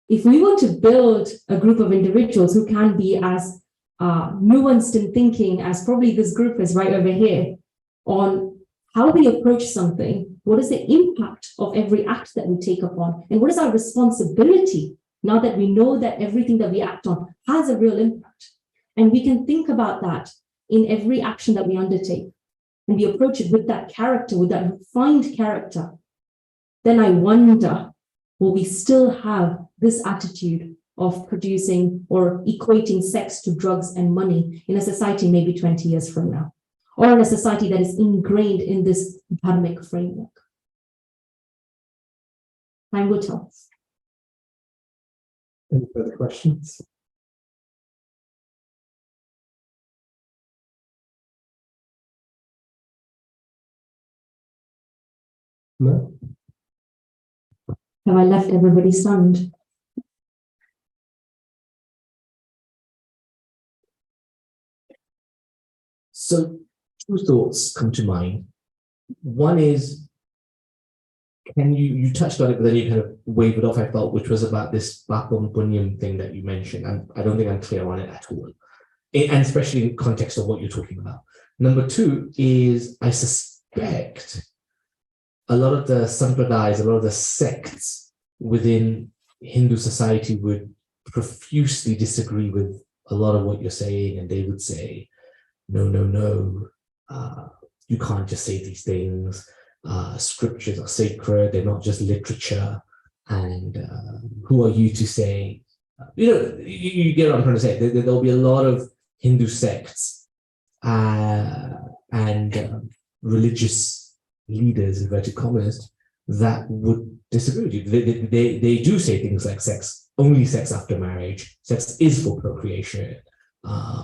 If we were to build a group of individuals who can be as nuanced in thinking as probably this group is right over here, on how we approach something, what is the impact of every act that we take upon, and what is our responsibility now that we know that everything that we act on has a real impact. And we can think about that in every action that we undertake, and we approach it with that character, with that refined character. Then I wonder, will we still have this attitude of producing or equating sex to drugs and money in a society maybe 20 years from now, or in a society that is ingrained in this Dharmic framework? Time will tell. Any further questions? No? Have I left everybody stunned? So two thoughts come to mind. One is, you touched on it, but then you kind of wavered off, I felt, which was about this Bapam Punyam thing that you mentioned. And I don't think I'm clear on it at all. And especially in context of what you're talking about. Number two is, I suspect a lot of the sampradayas, a lot of the sects within Hindu society would profusely disagree with a lot of what you're saying, and they would say, no, you can't just say these things. Scriptures are sacred, they're not just literature, and who are you to say, you get what I'm trying to say. There'll be a lot of Hindu sects and religious leaders, inverted commas, that would disagree with you. They do say things like only sex after marriage, sex is for procreation.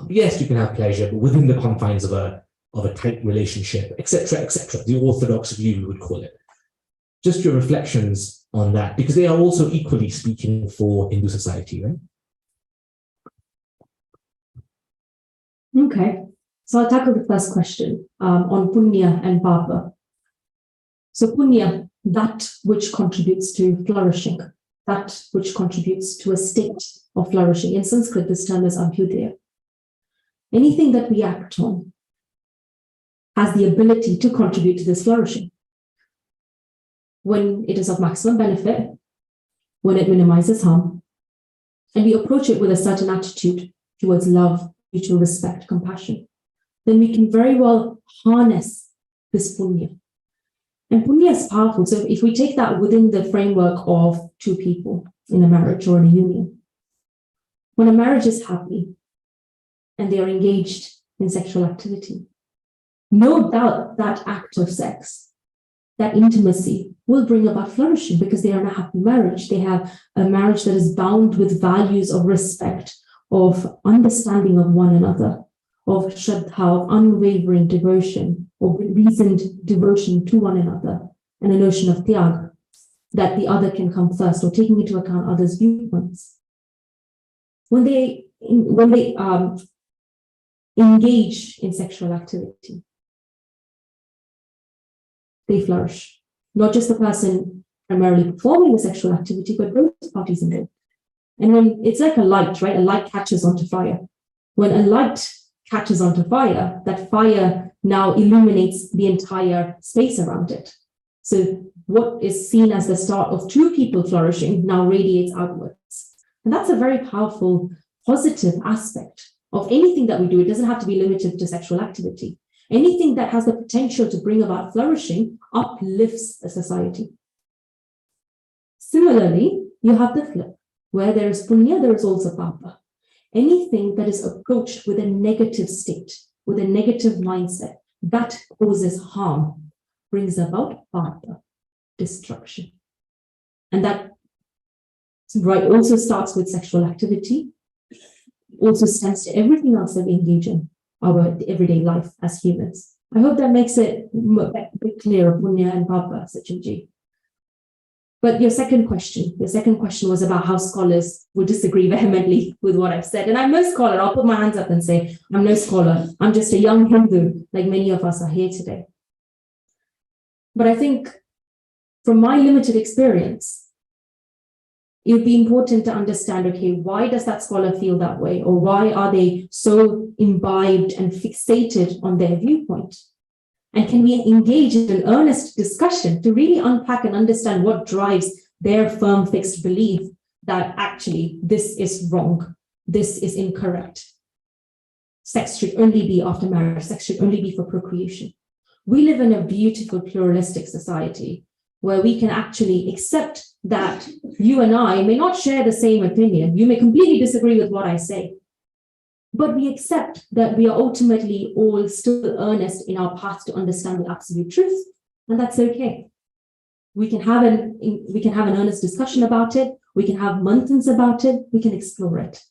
Yes, you can have pleasure, but within the confines of a tight relationship, etc., etc. The orthodox view, we would call it. Just your reflections on that, because they are also equally speaking for Hindu society, right? Okay, so I'll tackle the first question on punya and papa. So punya, that which contributes to flourishing, that which contributes to a state of flourishing. In Sanskrit, this term is abhyudaya. Anything that we act on has the ability to contribute to this flourishing. When it is of maximum benefit, when it minimizes harm, and we approach it with a certain attitude towards love, mutual respect, compassion, then we can very well harness this punya. And punya is powerful. So if we take that within the framework of two people in a marriage or in a union, when a marriage is happy, and they are engaged in sexual activity. No doubt that act of sex, that intimacy, will bring about flourishing because they are in a happy marriage. They have a marriage that is bound with values of respect, of understanding of one another, of shraddha, of unwavering devotion, of reasoned devotion to one another, and a notion of tyag, that the other can come first, or taking into account others' viewpoints. When they engage in sexual activity, they flourish. Not just the person primarily performing the sexual activity, but both parties involved. And when it's like a light, right? A light catches onto fire. When a light catches onto fire, that fire now illuminates the entire space around it. So what is seen as the start of two people flourishing now radiates outwards. And that's a very powerful, positive aspect of anything that we do. It doesn't have to be limited to sexual activity. Anything that has the potential to bring about flourishing uplifts a society. Similarly, you have the flip. Where there is punya, there is also papa. Anything that is approached with a negative state, with a negative mindset, that causes harm, brings about papa, destruction. And that also starts with sexual activity, also stems to everything else that we engage in our everyday life as humans. I hope that makes it a bit clearer, punya and papa, Sachinji. But your second question was about how scholars will disagree vehemently with what I've said. And I'm no scholar. I'll put my hands up and say, I'm no scholar. I'm just a young Hindu, like many of us are here today. But I think from my limited experience, it would be important to understand, okay, why does that scholar feel that way? Or why are they so imbibed and fixated on their viewpoint? And can we engage in an earnest discussion to really unpack and understand what drives their firm fixed belief that actually this is wrong, this is incorrect. Sex should only be after marriage, sex should only be for procreation. We live in a beautiful pluralistic society where we can actually accept that you and I may not share the same opinion. You may completely disagree with what I say. But we accept that we are ultimately all still earnest in our path to understand the absolute truth, and that's okay. We can have an earnest discussion about it. We can have manthans about it. We can explore it,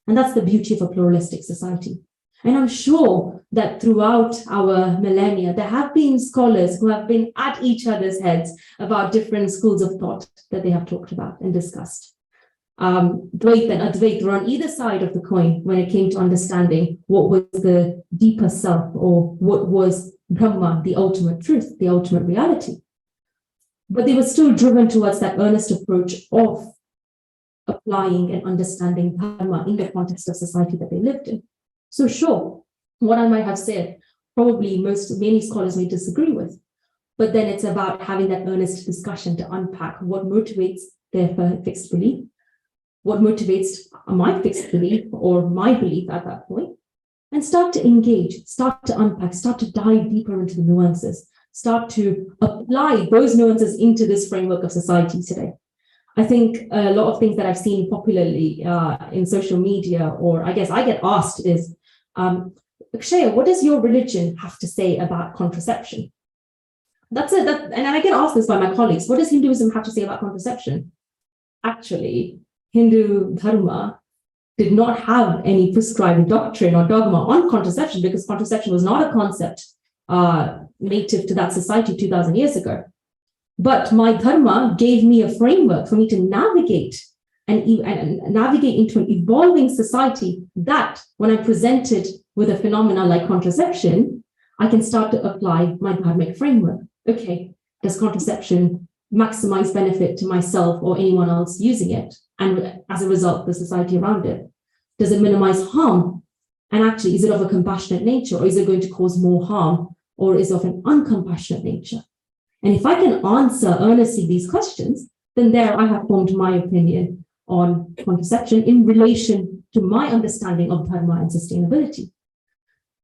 and that's the beauty of a pluralistic society. And I'm sure that throughout our millennia, there have been scholars who have been at each other's heads about different schools of thought that they have talked about and discussed. Dvaita and Advaita were on either side of the coin when it came to understanding what was the deeper self, or what was Brahma, the ultimate truth, the ultimate reality. But they were still driven towards that earnest approach of applying and understanding Dharma in the context of society that they lived in. So sure, what I might have said, probably many scholars may disagree with, but then it's about having that earnest discussion to unpack what motivates their fixed belief, what motivates my fixed belief or my belief at that point, and start to engage, start to unpack, start to dive deeper into the nuances, start to apply those nuances into this framework of society today. I think a lot of things that I've seen popularly in social media, or I guess I get asked is, Akshaya, what does your religion have to say about contraception? That's it. And I get asked this by my colleagues. What does Hinduism have to say about contraception? Actually, Hindu Dharma did not have any prescribed doctrine or dogma on contraception, because contraception was not a concept native to that society 2000 years ago. But my Dharma gave me a framework for me to navigate and navigate into an evolving society that, when I'm presented with a phenomena like contraception, I can start to apply my Dharmic framework. Okay, does contraception maximize benefit to myself or anyone else using it? And as a result, the society around it. Does it minimize harm? And actually, is it of a compassionate nature, or is it going to cause more harm, or is it of an uncompassionate nature? And if I can answer earnestly these questions, then there I have formed my opinion on contraception in relation to my understanding of Dharma and sustainability.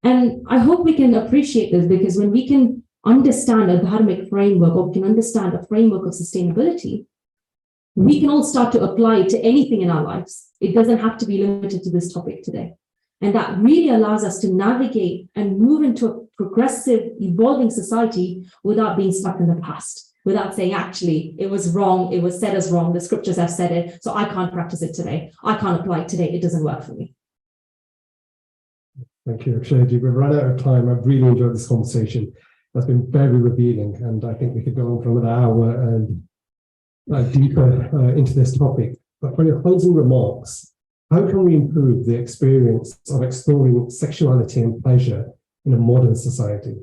And I hope we can appreciate this, because when we can understand a Dharmic framework, or we can understand a framework of sustainability, we can all start to apply it to anything in our lives. It doesn't have to be limited to this topic today. And that really allows us to navigate and move into a progressive, evolving society without being stuck in the past, without saying, actually, it was wrong, it was said as wrong, the scriptures have said it, so I can't practice it today. I can't apply it today, it doesn't work for me. Thank you, Akshayaji. We've run out of time. I've really enjoyed this conversation. That's been very revealing, and I think we could go on for another hour and dive deeper into this topic. But for your closing remarks, how can we improve the experience of exploring sexuality and pleasure in a modern society?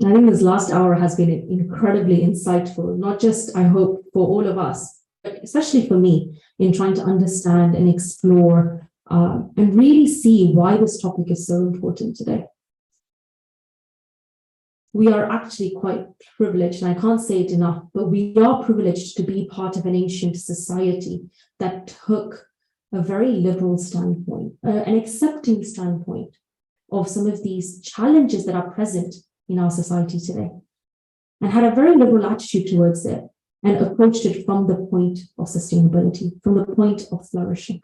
I think this last hour has been incredibly insightful, not just, I hope, for all of us, but especially for me, in trying to understand and explore and really see why this topic is so important today. We are actually quite privileged, and I can't say it enough, but we are privileged to be part of an ancient society that took a very liberal standpoint, an accepting standpoint of some of these challenges that are present in our society today, and had a very liberal attitude towards it and approached it from the point of sustainability, from the point of flourishing,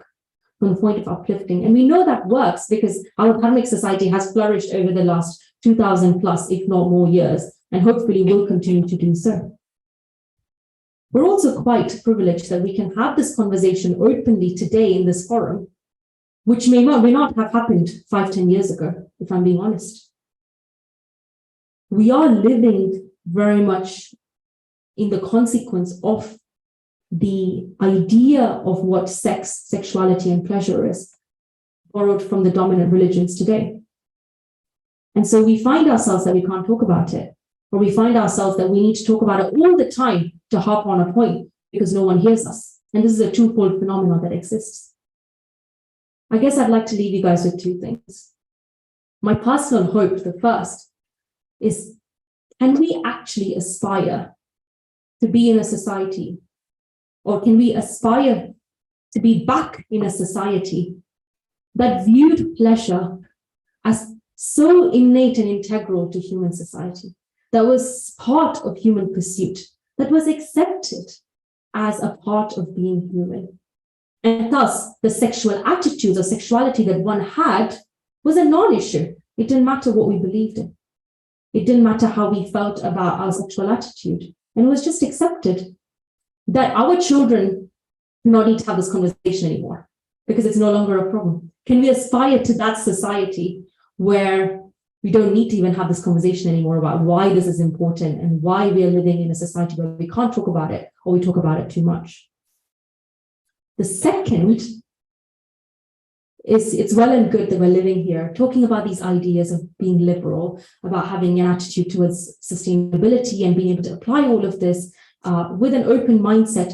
from the point of uplifting. And we know that works because our Dharmic society has flourished over the last 2000 plus, if not more years, and hopefully will continue to do so. We're also quite privileged that we can have this conversation openly today in this forum, which may not have happened 5-10 years ago, if I'm being honest. We are living very much in the consequence of the idea of what sex, sexuality, and pleasure is, borrowed from the dominant religions today. And so we find ourselves that we can't talk about it, or we find ourselves that we need to talk about it all the time to harp on a point because no one hears us. And this is a twofold phenomenon that exists. I guess I'd like to leave you guys with two things. My personal hope, the first, is can we actually aspire to be in a society, or can we aspire to be back in a society that viewed pleasure as so innate and integral to human society, that was part of human pursuit, that was accepted as a part of being human. And thus, the sexual attitudes or sexuality that one had was a non-issue. It didn't matter what we believed in. It didn't matter how we felt about our sexual attitude. And it was just accepted that our children do not need to have this conversation anymore because it's no longer a problem. Can we aspire to that society where we don't need to even have this conversation anymore about why this is important and why we are living in a society where we can't talk about it or we talk about it too much? The second is it's well and good that we're living here talking about these ideas of being liberal, about having an attitude towards sustainability and being able to apply all of this with an open mindset,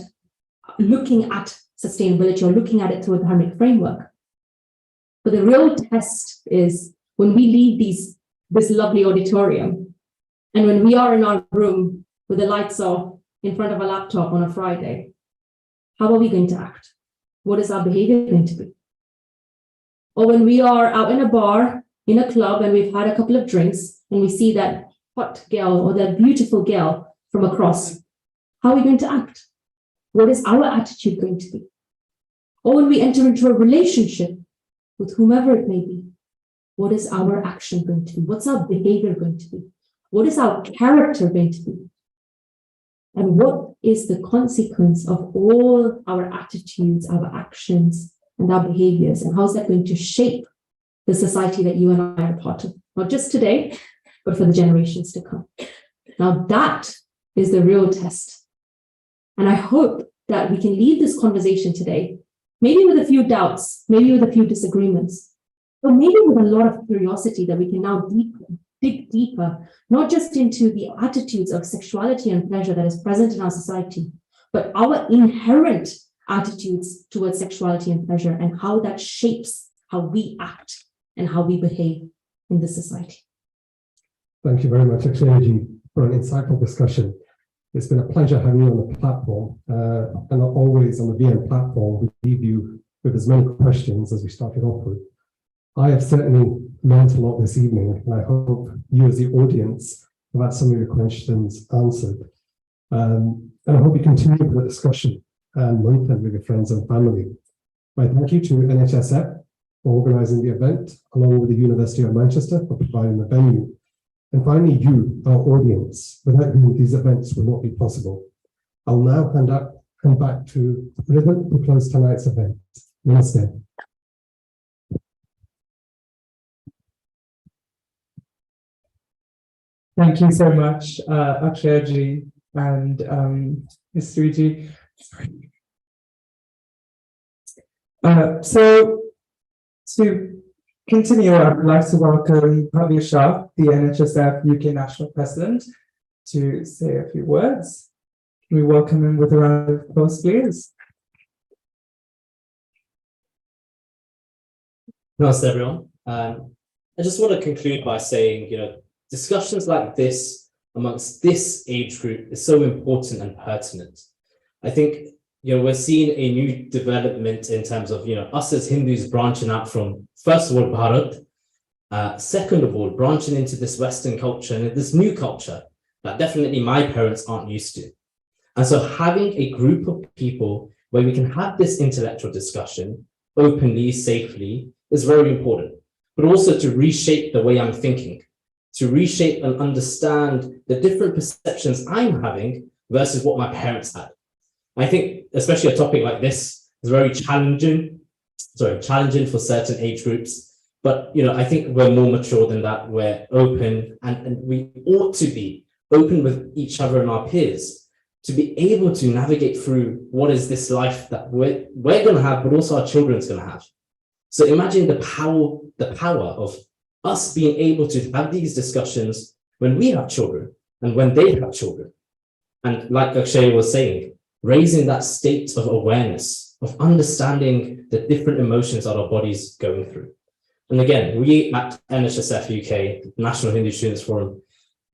looking at sustainability or looking at it through a Dharmic framework. But the real test is when we leave this lovely auditorium and when we are in our room with the lights off in front of a laptop on a Friday, how are we going to act? What is our behavior going to be? Or when we are out in a bar, in a club, and we've had a couple of drinks and we see that hot girl or that beautiful girl from across, how are we going to act? What is our attitude going to be? Or when we enter into a relationship with whomever it may be, what is our action going to be? What's our behavior going to be? What is our character going to be? And what is the consequence of all our attitudes, our actions, and our behaviors? And how is that going to shape the society that you and I are part of? Not just today, but for the generations to come. Now that is the real test. And I hope that we can leave this conversation today, maybe with a few doubts, maybe with a few disagreements, but maybe with a lot of curiosity that we can now dig deeper, not just into the attitudes of sexuality and pleasure that is present in our society, but our inherent attitudes towards sexuality and pleasure and how that shapes how we act and how we behave in this society. Thank you very much, Akshayaji, for an insightful discussion. It's been a pleasure having you on the platform, and always on the VN platform, we leave you with as many questions as we started off with. I have certainly learned a lot this evening, and I hope you as the audience have had some of your questions answered. And I hope you continue with the discussion and Manthan with your friends and family. My thank you to NHSF for organising the event, along with the University of Manchester for providing the venue. And finally, you, our audience, without whom these events would not be possible. I'll now hand back to Riven to close tonight's event. Namaste. Thank you so much, Akshaya and Ms. Suji. So to continue, I'd like to welcome Vichaar, the NHSF UK National President, to say a few words. Can we welcome him with a round of applause, please? Namaste, everyone. I just want to conclude by saying, discussions like this amongst this age group is so important and pertinent. I think, we're seeing a new development in terms of, us as Hindus branching out from, first of all, Bharat, second of all, branching into this Western culture and this new culture that definitely my parents aren't used to. And so having a group of people where we can have this intellectual discussion openly, safely, is very important, but also to reshape the way I'm thinking, to reshape and understand the different perceptions I'm having versus what my parents had. I think, especially a topic like this is very challenging for certain age groups. But, I think we're more mature than that. We're open and we ought to be open with each other and our peers to be able to navigate through what is this life that we're going to have, but also our children's going to have. So imagine the power of us being able to have these discussions when we have children and when they have children. And like Akshay was saying, raising that state of awareness, of understanding the different emotions that our body's going through. And again, we at NHSF UK, National Hindu Students Forum,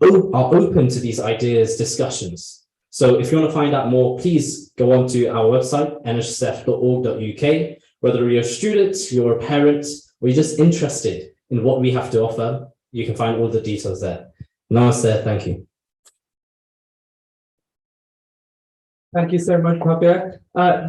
are open to these ideas, discussions. So if you want to find out more, please go on to our website, nhsf.org.uk. Whether you're a student, you're a parent, or you're just interested in what we have to offer, you can find all the details there. Namaste, thank you. Thank you so much, Bhavya.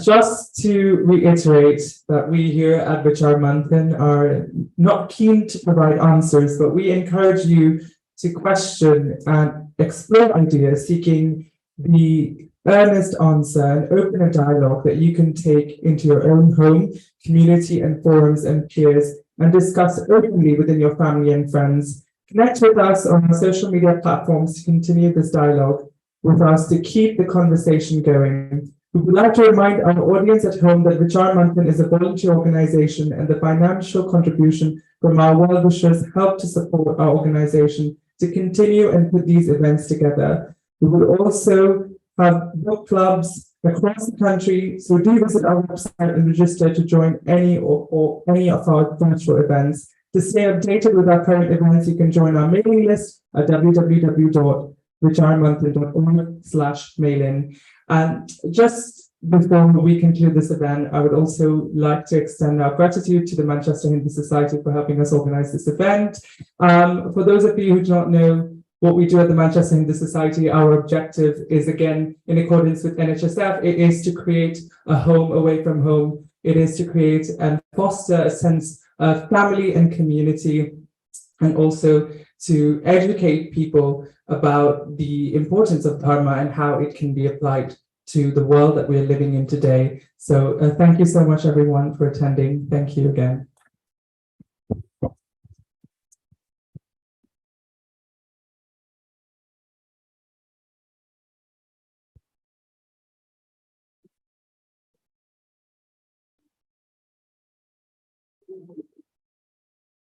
Just to reiterate that we here at Vichaar Manthan are not keen to provide answers, but we encourage you to question and explore ideas, seeking the earnest answer and open a dialogue that you can take into your own home, community and forums and peers, and discuss openly within your family and friends. Connect with us on our social media platforms to continue this dialogue with us to keep the conversation going. We would like to remind our audience at home that Vichaar Manthan is a volunteer organization and the financial contribution from our well-wishers help to support our organization to continue and put these events together. We will also have book clubs across the country, so do visit our website and register to join any or any of our virtual events. To stay updated with our current events, you can join our mailing list at www.vichaarmanthan.org/mail-in. And just before we conclude this event, I would also like to extend our gratitude to the Manchester Hindu Society for helping us organize this event. For those of you who do not know what we do at the Manchester Hindu Society, our objective is, again, in accordance with NHSF, it is to create a home away from home. It is to create and foster a sense of family and community, and also to educate people about the importance of Dharma and how it can be applied to the world that we're living in today. So thank you so much, everyone, for attending. Thank you again.